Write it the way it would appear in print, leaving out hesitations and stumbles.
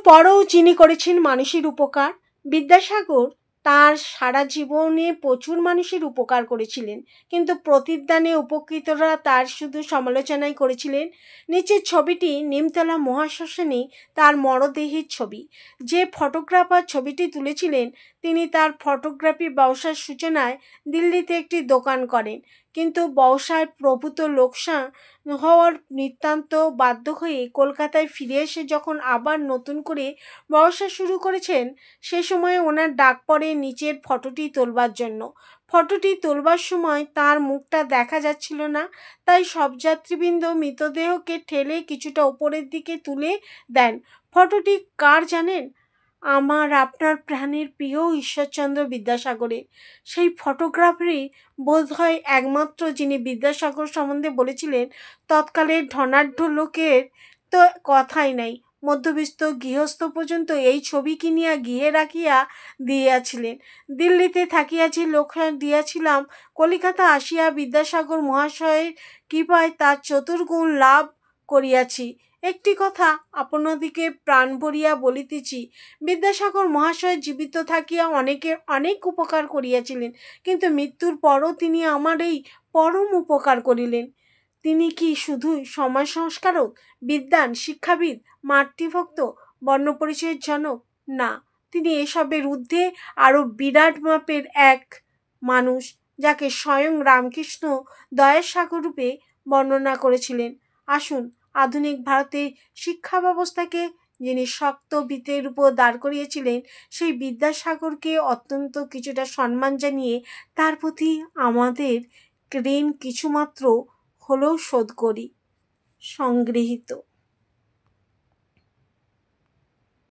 পরও যিনি করেছেন মানুষের উপকার, বিদ্যাসাগর তার সারা জীবনে প্রচুর মানুষের উপকার করেছিলেন, কিন্তু প্রতিদানে উপকৃতরা তার শুধু সমালোচনাই করেছিলেন। নিচের ছবিটি নিমতলা মহাশ্মশানে তার মরদেহের ছবি। যে ফটোগ্রাফার ছবিটি তুলেছিলেন তিনি তার ফটোগ্রাফি ব্যবসার সূচনায় দিল্লিতে একটি দোকান করেন, কিন্তু ব্যবসায় প্রভূত লোকসান হওয়ার নিতান্ত বাধ্য হয়ে কলকাতায় ফিরে এসে যখন আবার নতুন করে ব্যবসা শুরু করেছেন, সে সময় ওনার ডাক পড়ে নিচের ফটোটি তোলবার জন্য। ফটোটি তোলবার সময় তার মুখটা দেখা যাচ্ছিল না, তাই সব যাত্রীবৃন্দ মৃতদেহকে ঠেলে কিছুটা ওপরের দিকে তুলে দেন। ফটোটি কার জানেন? আমার আপনার প্রাণের প্রিয় ঈশ্বরচন্দ্র বিদ্যাসাগরের। সেই ফটোগ্রাফারই বোধহয় একমাত্র যিনি বিদ্যাসাগর সম্বন্ধে বলেছিলেন, তৎকালের ধনাঢ্য লোকের তো কথাই নাই, মধ্যবিত্ত গৃহস্থ পর্যন্ত এই ছবি কিনিয়া গৃহে রাখিয়া দিয়াছিলেন। দিল্লিতে থাকিয়া যে লোক দিয়াছিলাম, কলিকাতা আসিয়া বিদ্যাসাগর মহাশয়ের কৃপায় তার চতুর্গুণ লাভ করিয়াছি। একটি কথা আপনাদিকে প্রাণ ভরিয়া বলিতেছি, বিদ্যাসাগর মহাশয় জীবিত থাকিয়া অনেকের অনেক উপকার করিয়াছিলেন, কিন্তু মৃত্যুর পরও তিনি আমার এই পরম উপকার করিলেন। তিনি কি শুধুই সমাজ সংস্কারক, বিদ্বান, শিক্ষাবিদ, মাতৃভক্ত, বর্ণপরিচয়ের জনক? না, তিনি এসবের ঊর্ধ্বে আরও বিরাট মাপের এক মানুষ, যাকে স্বয়ং রামকৃষ্ণ দয়ার সাগর রূপে বর্ণনা করেছিলেন। আসুন, আধুনিক ভারতের শিক্ষা ব্যবস্থাকে যিনি শক্ত ভিতের উপর দাঁড় করিয়েছিলেন, সেই বিদ্যাসাগরকে অত্যন্ত কিছুটা সম্মান জানিয়ে তার প্রতি আমাদের ঋণ কিছুমাত্র হলেও শোধ করি। সংগৃহীত।